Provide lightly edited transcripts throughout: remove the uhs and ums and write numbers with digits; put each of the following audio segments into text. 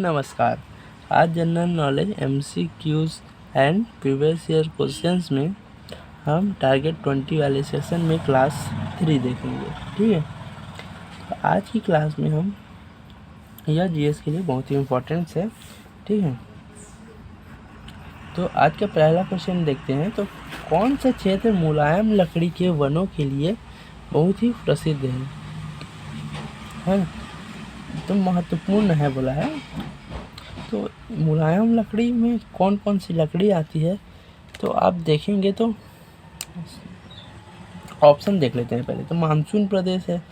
नमस्कार। आज general knowledge MCQs and previous year questions में हम टारगेट 20 वाले सेशन में क्लास 3 देखेंगे। ठीक है, तो आज की क्लास में हम यह जीएस के लिए बहुत ही इम्पोर्टेंट है। ठीक है, तो आज का पहला क्वेश्चन देखते हैं। तो कौन सा क्षेत्र मुलायम लकड़ी के वनों के लिए बहुत ही प्रसिद्ध है? तो महत्वपूर्ण है बोला है। तो मुलायम लकड़ी में कौन कौन सी लकड़ी आती है, तो आप देखेंगे तो ऑप्शन देख लेते हैं पहले। तो मानसून प्रदेश है,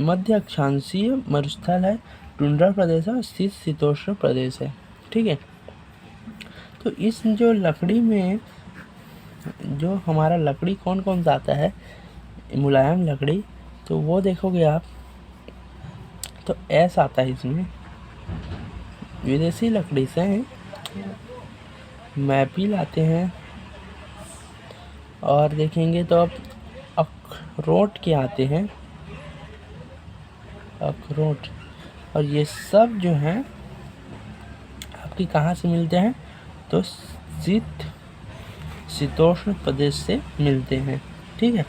मध्य अक्षांशीय मरुस्थल है, टुंड्रा प्रदेश है, शीतोष्ण प्रदेश है। ठीक है, तो इस जो लकड़ी में जो हमारा लकड़ी कौन कौन सा आता है मुलायम लकड़ी, तो वो देखोगे आप तो ऐसा आता है। इसमें विदेशी लकड़ी से मैपल आते हैं, और देखेंगे तो अब अखरोट के आते हैं, अखरोट। और ये सब जो हैं आपके कहाँ से मिलते हैं, तो शीतोष्ण प्रदेश से मिलते हैं। ठीक है,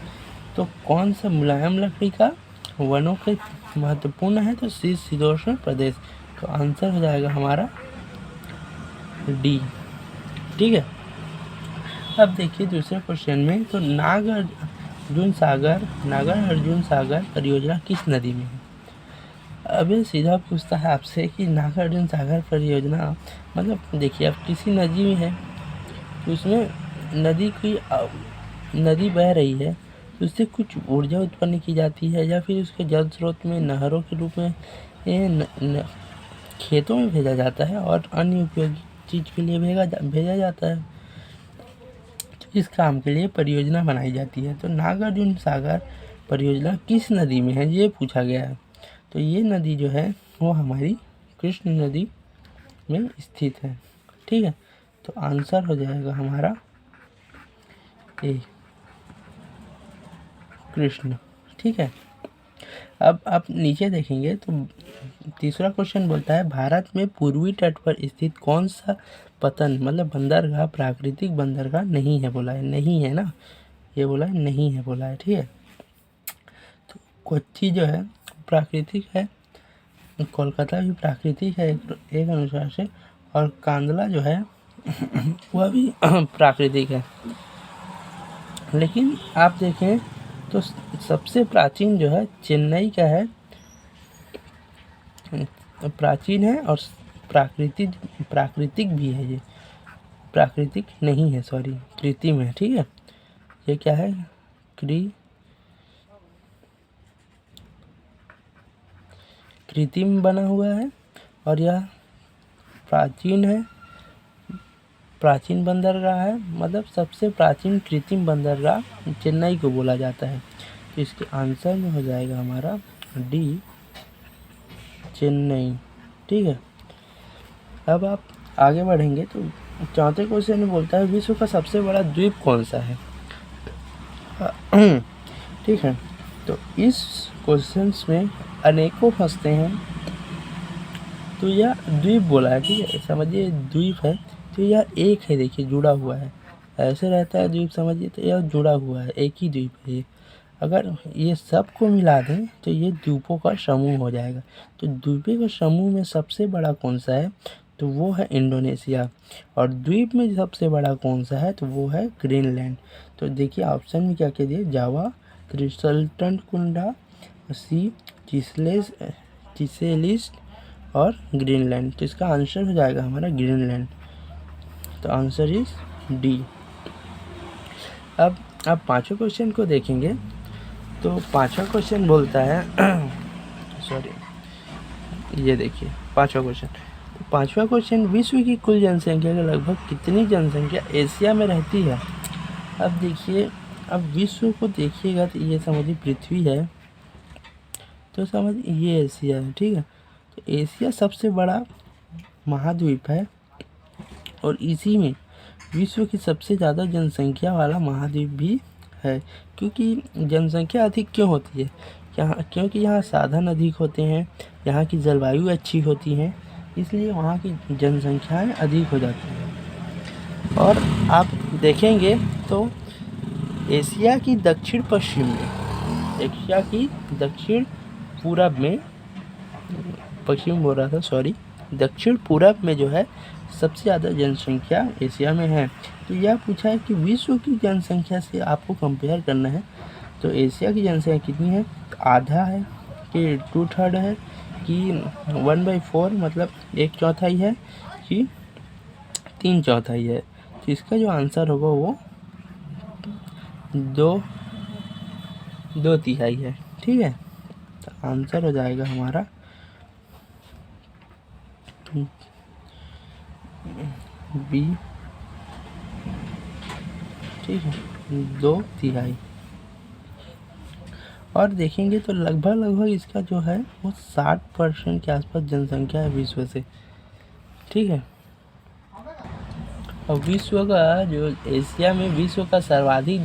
तो कौन सा मुलायम लकड़ी का वनों के महत्वपूर्ण है, तो शीतोष्ण प्रदेश। तो आंसर हो जाएगा हमारा डी। ठीक है, अब देखिए दूसरे क्वेश्चन में। तो नागार्जुन सागर परियोजना किस नदी में है? अभी सीधा पूछता है आपसे कि नागार्जुन सागर परियोजना मतलब देखिए आप किसी नदी में है, तो उसमें नदी बह रही है, तो उससे कुछ ऊर्जा उत्पन्न की जाती है, या फिर उसके जल स्रोत में नहरों के रूप में खेतों में भेजा जाता है, और अन्य उपयोगी चीज़ के लिए भेजा जाता है। तो इस काम के लिए परियोजना बनाई जाती है। तो नागार्जुन सागर परियोजना किस नदी में है, ये पूछा गया है। तो ये नदी जो है वो हमारी कृष्ण नदी में स्थित है। ठीक है, तो आंसर हो जाएगा हमारा ए, कृष्ण। ठीक है, अब आप नीचे देखेंगे तो तीसरा क्वेश्चन बोलता है भारत में पूर्वी तट पर स्थित कौन सा पतन मतलब बंदरगाह प्राकृतिक बंदरगाह नहीं है बोला है। नहीं है ना, ये बोला है नहीं है बोला है। ठीक है, तो कोच्चि जो है प्राकृतिक है, कोलकाता भी प्राकृतिक है एक अनुसार से, और कांदला जो है वह भी प्राकृतिक है। लेकिन आप देखें तो सबसे प्राचीन जो है चेन्नई का है, प्राचीन है, और प्राकृतिक भी है। ये प्राकृतिक नहीं है, सॉरी कृत्रिम है। ठीक है, ये क्या है, कृत्रिम बना हुआ है, और यह प्राचीन है, प्राचीन बंदरगाह है। मतलब सबसे प्राचीन कृत्रिम बंदरगाह चेन्नई को बोला जाता है। तो इसके आंसर में हो जाएगा हमारा डी, चेन्नई। ठीक है, अब आप आगे बढ़ेंगे तो चौथे क्वेश्चन में बोलता है विश्व का सबसे बड़ा द्वीप कौन सा है? ठीक है, तो इस क्वेश्चंस में अनेकों फंसते हैं। तो यह द्वीप बोला है, ठीक है, समझिए द्वीप है, तो यह एक है, देखिए जुड़ा हुआ है, ऐसे रहता है द्वीप, समझिए, तो यह जुड़ा हुआ है, एक ही द्वीप है ये। अगर ये सबको मिला दें तो ये द्वीपों का समूह हो जाएगा। तो द्वीपों के समूह में सबसे बड़ा कौन सा है, तो वो है इंडोनेशिया। और द्वीप में सबसे बड़ा कौन सा है, तो वो है ग्रीनलैंड। तो देखिए ऑप्शन में क्या कह दिए, जावा, क्रिस्टल कुंडा, सी चिसेलिस और ग्रीनलैंड। तो इसका आंसर हो जाएगा हमारा ग्रीनलैंड। तो आंसर इज डी। अब आप पांचवें क्वेश्चन को देखेंगे तो पांचवा क्वेश्चन बोलता है ये देखिए पांचवा क्वेश्चन विश्व की कुल जनसंख्या के लगभग कितनी जनसंख्या एशिया में रहती है? अब देखिए, अब विश्व को देखिएगा तो ये समझिए पृथ्वी है, तो समझ ये एशिया है। ठीक है, तो एशिया सबसे बड़ा महाद्वीप है, और इसी में विश्व की सबसे ज़्यादा जनसंख्या वाला महाद्वीप भी है। क्योंकि जनसंख्या अधिक क्यों होती है, यहाँ, क्योंकि यहाँ साधन अधिक होते हैं, यहाँ की जलवायु अच्छी होती है, इसलिए वहाँ की जनसंख्याएं अधिक हो जाती हैं। और आप देखेंगे तो एशिया की दक्षिण पश्चिम में, एशिया की दक्षिण पूरब में, पश्चिम बोल रहा था सॉरी, दक्षिण पूरब में जो है सबसे ज़्यादा जनसंख्या एशिया में है। तो यह पूछा है कि विश्व की जनसंख्या से आपको कंपेयर करना है, तो एशिया की जनसंख्या कितनी है, आधा है कि 2/3 है कि 1/4 मतलब 1/4 है कि 3/4 है। तो इसका जो आंसर होगा वो 2/3 है। ठीक है, तो आंसर हो जाएगा हमारा बी। ठीक है, 2/3। और देखेंगे तो लगभग इसका जो है वो 60% के आसपास जनसंख्या है विश्व से। ठीक है, और विश्व का जो एशिया में विश्व का सर्वाधिक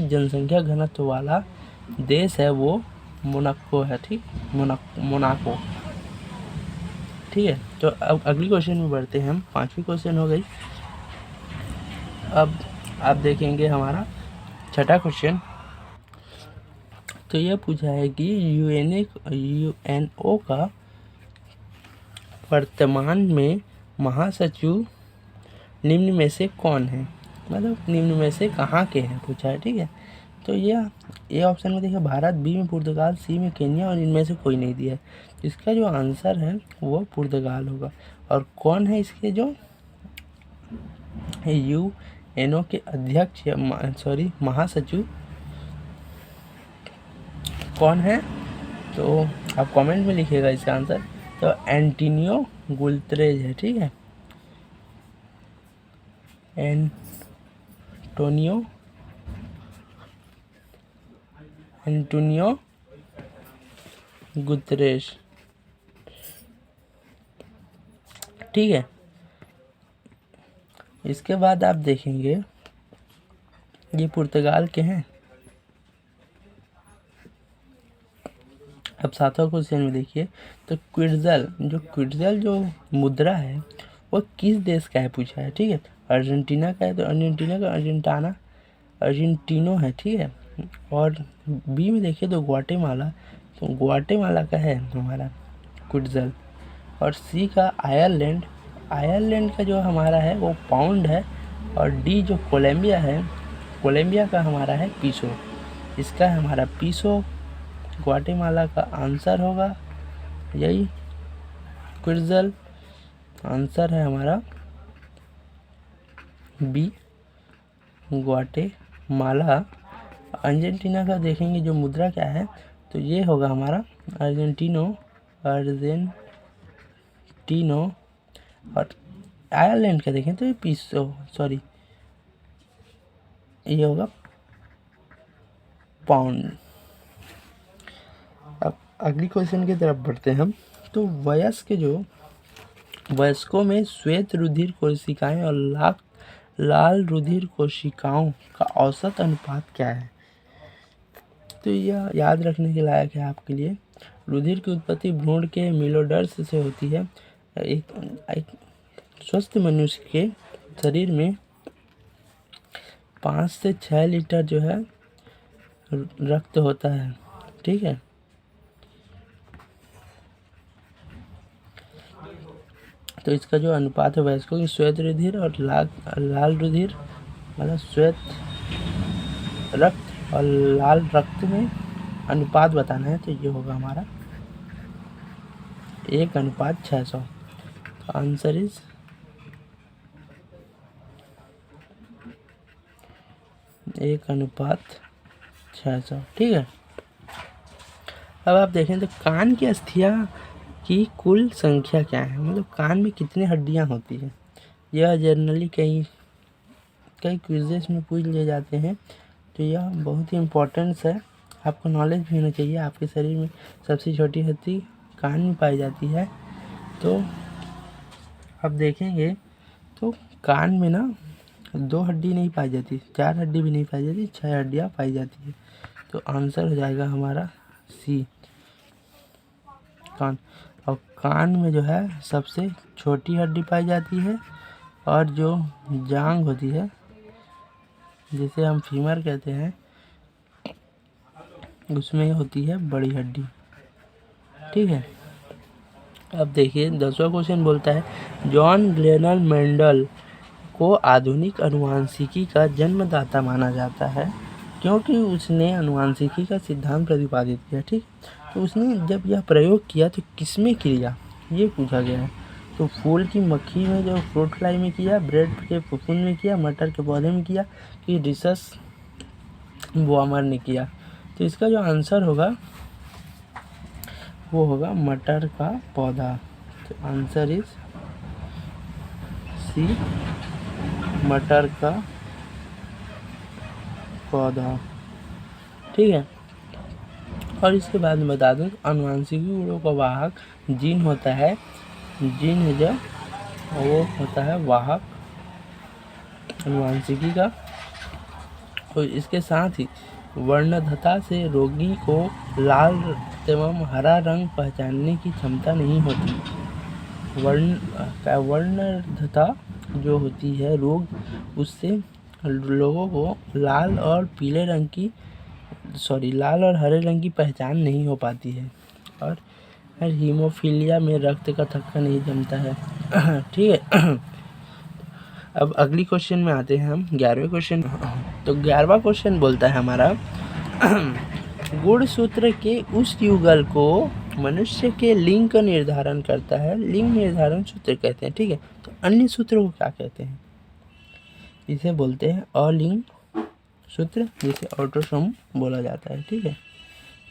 जनसंख्या घनत्व वाला देश है वो मोनाको है। ठीक, मोनाको। ठीक है, तो अब अगली क्वेश्चन में बढ़ते हैं हम। 5वीं क्वेश्चन हो गई। अब आप देखेंगे हमारा 6ठा क्वेश्चन। तो यह पूछा है कि यूएनओ का वर्तमान में महासचिव निम्न में से कौन है, मतलब निम्न में से कहाँ के हैं पूछा है। ठीक है, तो यह ए ऑप्शन में देखिए भारत, बी में पुर्तगाल, सी में केन्या और इनमें से कोई नहीं दिया है। इसका जो आंसर है वो पुर्तगाल होगा। और कौन है इसके जो यूएनओ के अध्यक्ष सॉरी महासचिव कौन है, तो आप कमेंट में लिखिएगा इसका आंसर। तो एंटोनियो गुतरेज है। ठीक है, एंटोनियो गुतरेज। ठीक है, इसके बाद आप देखेंगे ये पुर्तगाल के हैं। अब 7वां क्वेश्चन में देखिए, तो क्विट्ज़ल जो मुद्रा है वो किस देश का है पूछा है। ठीक है, अर्जेंटीना का है, तो अर्जेंटीना का अर्जेंटीनो है। ठीक है, और बी में देखिए तो ग्वाटेमाला, तो ग्वाटेमाला का है हमारा क्विट्ज़ल। और सी का आयरलैंड का जो हमारा है वो पाउंड है। और डी जो कोलंबिया है, कोलंबिया का हमारा है पीसो। इसका है हमारा पीसो। ग्वाटेमाला का आंसर होगा यही क्विट्ज़ल। आंसर है हमारा बी ग्वाटेमाला। अर्जेंटीना का देखेंगे जो मुद्रा क्या है, तो ये होगा हमारा अर्जेंटीनो। और आयरलैंड का देखें तो ये पीसो, सॉरी ये होगा पाउंड। अब अगली क्वेश्चन की तरफ बढ़ते हैं हम। तो वयस्कों में श्वेत रुधिर कोशिकाएं और लाल रुधिर कोशिकाओं का औसत अनुपात क्या है, तो यह याद रखने के लायक है आपके लिए। रुधिर की उत्पत्ति भ्रूण के मीलोडर्स से होती है। एक स्वस्थ मनुष्य के शरीर में 5 से 6 लीटर जो है रक्त होता है। ठीक है, तो इसका जो अनुपात है वयस्कों की श्वेत रुधिर और लाल रुधिर, मतलब श्वेत रक्त और लाल रक्त में अनुपात बताना है, तो ये होगा हमारा 1:600। तो आंसर इज 1:600। ठीक है, अब आप देखें तो कान की अस्थियां की कुल संख्या क्या है, मतलब कान में कितनी हड्डियां होती हैं। यह जनरली कई क्विज़ेस में पूछ लिए जाते हैं, तो यह बहुत ही इम्पोर्टेंस है, आपको नॉलेज भी होना चाहिए। आपके शरीर में सबसे छोटी हड्डी कान में पाई जाती है। तो अब देखेंगे तो कान में ना 2 हड्डी नहीं पाई जाती, 4 हड्डी भी नहीं पाई जाती, 6 हड्डियाँ पाई जाती है। तो आंसर हो जाएगा हमारा सी, कान। और कान में जो है सबसे छोटी हड्डी पाई जाती है, और जो जांघ होती है जिसे हम फीमर कहते हैं, उसमें होती है बड़ी हड्डी। ठीक है। अब देखिए 10वां क्वेश्चन बोलता है जॉन ग्लेनर मेंडल को आधुनिक अनुवांशिकी का जन्मदाता माना जाता है क्योंकि उसने अनुवांशिकी का सिद्धांत प्रतिपादित किया। ठीक, तो उसने जब यह प्रयोग किया तो किसमें किया, ये पूछा गया है। तो फूल की मक्खी में, जो फ्रूट फ्लाई में किया, ब्रेड के फफूंद में किया, मटर के पौधे में किया, कि रिसस वॉमर ने किया। तो इसका जो आंसर होगा वो होगा मटर का पौधा। तो आंसर इज सी, मटर का पौधा। ठीक है। और इसके बाद में बता दूं अनुवांशिकी गुणों का वाहक जीन होता है, जीन है जो वो होता है वाहक अनुवांशिकी का। और इसके साथ ही वर्णद्धता से रोगी को लाल एवं हरा रंग पहचानने की क्षमता नहीं होती। वर्णद्धता जो होती है रोग, उससे लोगों को लाल और हरे रंग की पहचान नहीं हो पाती है, और हीमोफीलिया में रक्त का थक्का नहीं जमता है। ठीक है। अब अगली क्वेश्चन में आते हैं हम 11वें क्वेश्चन। तो 11वां क्वेश्चन बोलता है हमारा गुणसूत्र के उस युगल को मनुष्य के लिंग का निर्धारण करता है, लिंग निर्धारण सूत्र कहते हैं। ठीक है। तो अन्य सूत्र को क्या कहते हैं, इसे बोलते हैं अलिंग सूत्र, जिसे ऑटोसोम बोला जाता है। ठीक है।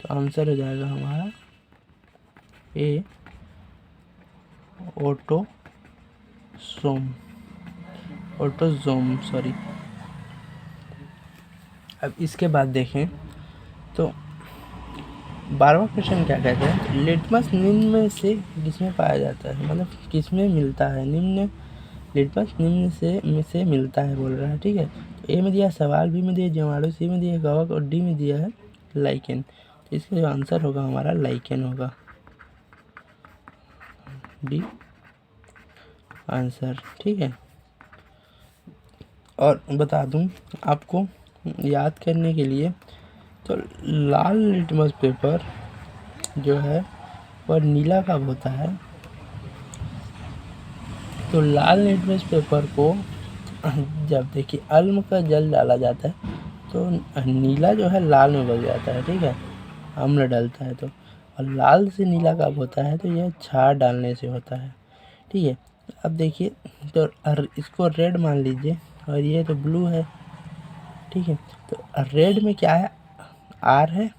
तो आंसर हो जाएगा हमारा ए, ऑटोसोम सॉरी। अब इसके बाद देखें तो 12वां क्वेश्चन क्या कहते हैं, तो लिटमस निम्न में से किसमें पाया जाता है, मतलब किसमें मिलता है, लिटमस निम्न से मिलता है बोल रहा है। ठीक है। तो ए में दिया सवाल, बी में दिया जीवाणु, सी में दिया कवक, और डी में दिया है लाइकेन। तो इसका जो आंसर होगा हमारा लाइकेन होगा, डी आंसर। ठीक है। और बता दूं आपको याद करने के लिए, तो लाल लिटमस पेपर जो है वह नीला कब होता है, तो लाल लिटमस पेपर को जब देखिए अल्म का जल डाला जाता है तो नीला जो है लाल में बदल जाता है। ठीक है, अम्ल डालता है तो। और लाल से नीला कब होता है, तो यह क्षार डालने से होता है। ठीक है। अब देखिए तो इसको रेड मान लीजिए, और ये तो ब्लू है। ठीक है। तो रेड में क्या है, आर है,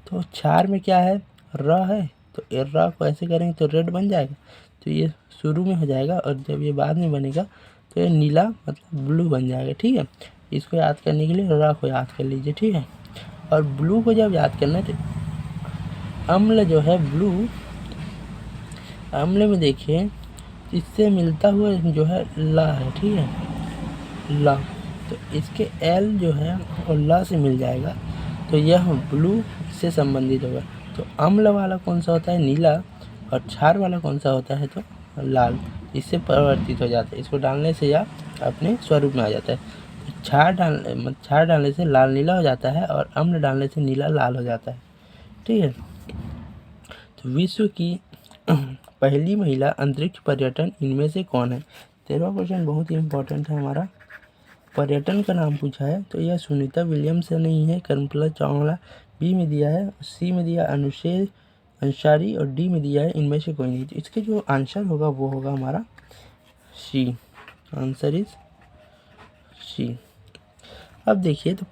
तो क्षार में क्या है, र है। तो र को ऐसे करेंगे तो रेड बन जाएगा, तो ये शुरू में हो जाएगा, और जब ये बाद में बनेगा तो ये नीला मतलब ब्लू बन जाएगा। ठीक है। इसको याद करने के लिए र को याद कर लीजिए। ठीक है। और ब्लू को जब याद करना है तो अम्ल जो है ब्लू, अम्ल में देखिए इससे मिलता हुआ जो है ला है। ठीक है, ला, तो इसके एल जो है और ला से मिल जाएगा, तो यह ब्लू से संबंधित होगा। तो अम्ल वाला कौन सा होता है, नीला, और क्षार वाला कौन सा होता है, तो लाल। इससे परिवर्तित हो जाता है, इसको डालने से या अपने स्वरूप में आ जाता है। तो क्षार डालने से लाल नीला हो जाता है, और अम्ल डालने से नीला लाल हो जाता है। ठीक है। तो विश्व की पहली महिला अंतरिक्ष पर्यटन इनमें से कौन है। 13वां क्वेश्चन बहुत ही इम्पोर्टेंट है हमारा, पर्यटन का नाम पूछा है। तो यह सुनीता विलियम्स नहीं है, कल्पना चावला, बी में दिया है, सी में दिया अनुशेष अंसारी, और डी में दिया है इनमें से कोई नहीं। तो इसके जो आंसर होगा वो होगा हमारा सी, आंसर इज सी। अब देखिए तो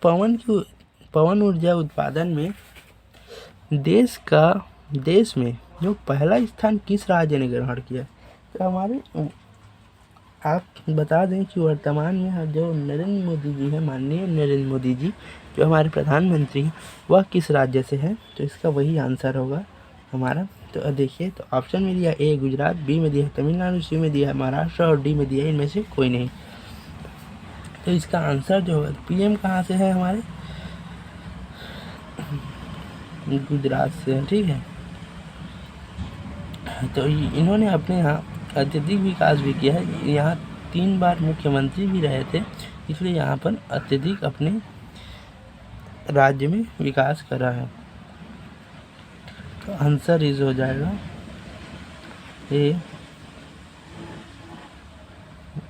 पवन ऊर्जा उत्पादन में देश में जो पहला स्थान किस राज्य ने ग्रहण किया। तो हमारे आप बता दें कि वर्तमान में जो नरेंद्र मोदी जी हैं, माननीय नरेंद्र मोदी जी जो हमारे प्रधानमंत्री हैं, वह किस राज्य से हैं। तो इसका वही आंसर होगा हमारा। तो देखिए तो ऑप्शन में दिया ए गुजरात, बी में दिया है तमिलनाडु, सी में दिया है महाराष्ट्र, और डी में दिया है इनमें से कोई नहीं। तो इसका आंसर जो है पीएम कहाँ से है हमारे, गुजरात से हैं, ठीक है। तो इन्होंने अपने यहाँ अत्यधिक विकास भी किया है। यहाँ 3 बार मुख्यमंत्री भी रहे थे, इसलिए यहाँ पर अत्यधिक अपने राज्य में विकास करा है। तो आंसर इज हो जाएगा ए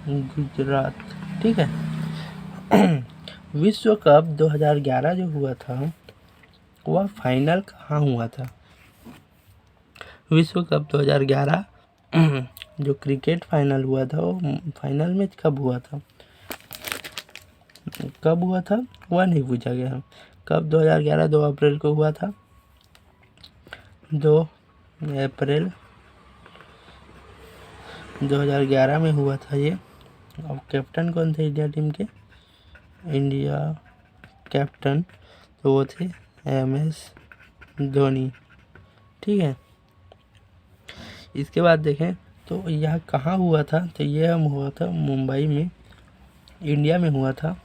गुजरात, ठीक है। विश्व कप 2011 जो हुआ था वह फाइनल कहाँ हुआ था? विश्व कप 2011 जो क्रिकेट फाइनल हुआ था वो फाइनल में कब हुआ था? कब हुआ था वह नहीं पूछा गया। कब 2011 2 अप्रैल को हुआ था। 2 अप्रैल 2011 में हुआ था ये। और कैप्टन कौन थे इंडिया टीम के? इंडिया कैप्टन तो वो थे MS धोनी, ठीक है। इसके बाद देखें तो यह कहाँ हुआ था? तो यह हुआ था मुंबई में, इंडिया में हुआ था।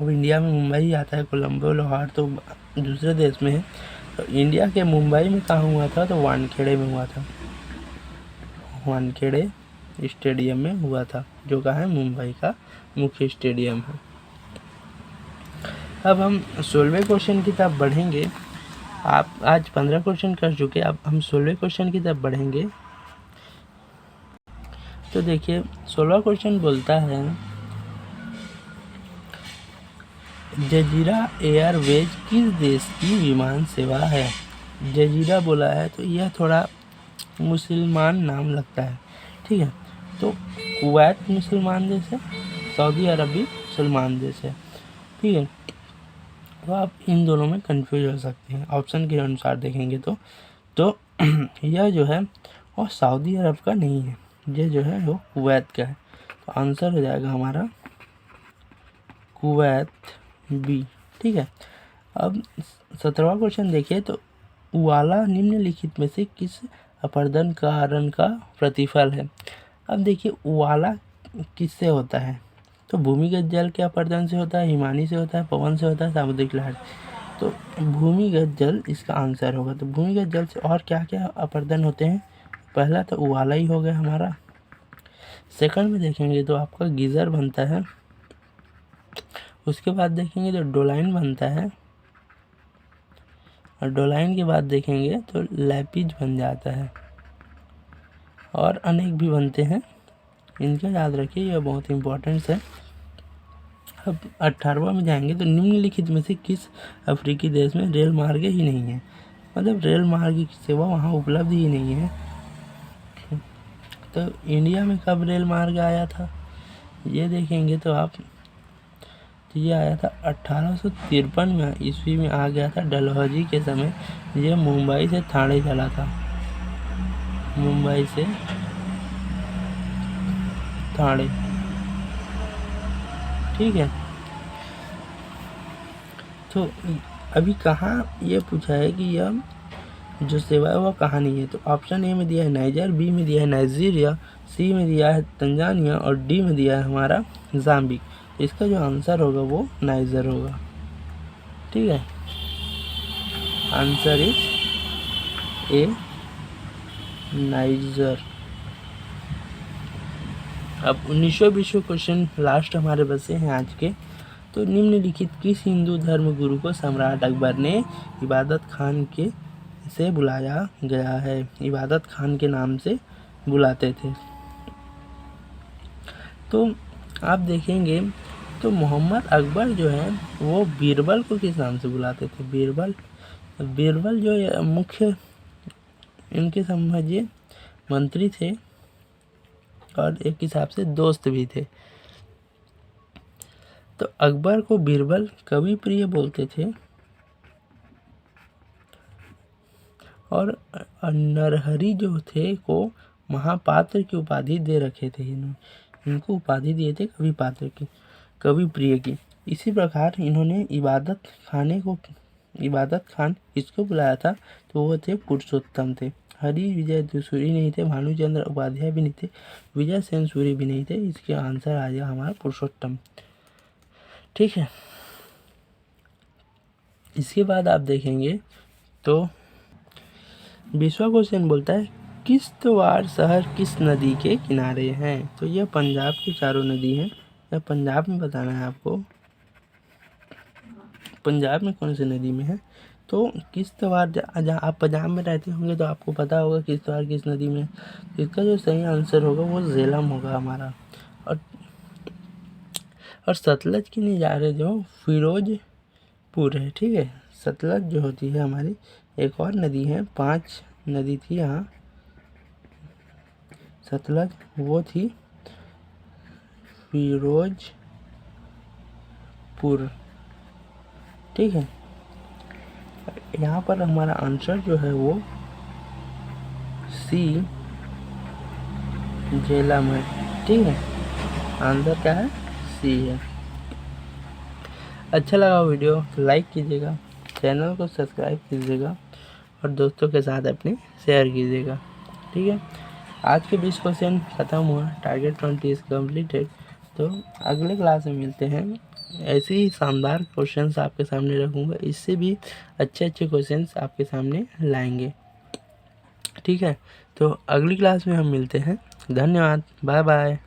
अब इंडिया में मुंबई आता है, कोलंबो लाहौर तो दूसरे देश में है। तो इंडिया के मुंबई में कहाँ हुआ था? तो वानखेड़े में हुआ था। वानखेड़े स्टेडियम में हुआ था, जो कहाँ है? मुंबई का मुख्य स्टेडियम है। अब हम 16वें क्वेश्चन की तरफ बढ़ेंगे। आप आज 15 क्वेश्चन कर चुके, अब हम 16वें क्वेश्चन की तरफ बढ़ेंगे। तो देखिए 16वां क्वेश्चन बोलता है जजीरा एयरवेज किस देश की विमान सेवा है? जजीरा बोला है तो यह थोड़ा मुसलमान नाम लगता है, ठीक है। तो कुवैत मुसलमान देश है, सऊदी अरब भी मुसलमान देश है, ठीक है। तो आप इन दोनों में कंफ्यूज हो सकते हैं ऑप्शन के अनुसार देखेंगे तो यह जो है वो सऊदी अरब का नहीं है, ये जो है वो कुवैत का है। तो आंसर हो जाएगा हमारा कुवैत बी, ठीक है। अब 17वां क्वेश्चन देखिए तो वाला निम्नलिखित में से किस अपरदन कारण का प्रतिफल है? अब देखिए वाला किससे होता है? तो भूमिगत जल के अपरदन से होता है, हिमानी से होता है, पवन से होता है, सामुद्रिक लहर। तो भूमिगत जल इसका आंसर होगा। तो भूमिगत जल से और क्या क्या अपरदन होते हैं? पहला तो उवाला ही हो गया हमारा। सेकंड में देखेंगे तो आपका गीजर बनता है। उसके बाद देखेंगे तो डोलाइन बनता है, और डोलाइन के बाद देखेंगे तो लैपिज बन जाता है, और अनेक भी बनते हैं। इनका याद रखिए, यह बहुत इंपॉर्टेंट है। अब 18वां में जाएंगे तो निम्नलिखित में से किस अफ्रीकी देश में रेल मार्ग ही नहीं है? मतलब रेल मार्ग की सेवा वहाँ उपलब्ध ही नहीं है। तो इंडिया में कब रेल मार्ग आया था ये देखेंगे तो आप, तो ये आया था 1853 में ईस्वी में आ गया था डलहौजी के समय। ये मुंबई से ठाणे चला था, मुंबई से ठाणे, ठीक है। तो अभी कहाँ ये पूछा है कि यह जो सेवा है वह कहाँ नहीं है? तो ऑप्शन ए में दिया है नाइजर, बी में दिया है नाइजीरिया, सी में दिया है तंजानिया, और डी में दिया है हमारा जाम्बिक। तो इसका जो आंसर होगा वो नाइजर होगा, ठीक है। Answer is a niger. अब 1920 क्वेश्चन लास्ट हमारे बचे हैं आज के। तो निम्नलिखित किस हिंदू धर्म गुरु को सम्राट अकबर ने इबादत खान के से बुलाया गया है? इबादत खान के नाम से बुलाते थे। तो आप देखेंगे तो मोहम्मद अकबर जो है वो बीरबल को किस नाम से बुलाते थे? बीरबल, बीरबल जो मुख्य इनके समझिए मंत्री थे, और एक हिसाब से दोस्त भी थे। तो अकबर को बीरबल कवि प्रिय बोलते थे, और नरहरि जो थे को महापात्र की उपाधि दे रखे थे। इनको उपाधि दिए थे कवि पात्र की, कवि प्रिय की। इसी प्रकार इन्होंने इबादत खान किसको बुलाया था? तो वो थे पुरुषोत्तम थे। हरि विजय दूसरी नहीं थे, भानुचंद्र उपाध्याय भी नहीं थे, विजय सेन सूरी भी नहीं थे। इसके आंसर आ गया हमारा पुरुषोत्तम, ठीक है। इसके बाद आप देखेंगे तो 20वां क्वेश्चन बोलता है किश्तवाड़ शहर किस नदी के किनारे हैं। तो यह पंजाब की चारों नदी हैं, यह पंजाब में बताना है आपको, पंजाब में कौन सी नदी में है। तो किश्तवाड़, जहाँ आप पंजाब में रहते होंगे तो आपको पता होगा किश्तवाड़ किस नदी में है। तो इसका जो सही आंसर होगा वो झेलम होगा हमारा। और सतलज की नज़ारे जो फिरोजपुर है, ठीक है। सतलज जो होती है हमारी, एक और नदी है, 5 नदी थी यहाँ, सतलज वो थी फिरोजपुर, ठीक है। यहाँ पर हमारा आंसर जो है वो सी झेलम है, ठीक है। आंसर क्या है? सी है। अच्छा लगा वीडियो तो लाइक कीजिएगा, चैनल को सब्सक्राइब कीजिएगा और दोस्तों के साथ अपने शेयर कीजिएगा, ठीक है। आज के 20 क्वेश्चन ख़त्म हुआ, टारगेट 20 इज कम्प्लीटेड। तो अगले क्लास में मिलते हैं, ऐसे ही शानदार क्वेश्चंस आपके सामने रखूँगा, इससे भी अच्छे क्वेश्चंस आपके सामने लाएंगे, ठीक है। तो अगली क्लास में हम मिलते हैं। धन्यवाद, बाय बाय।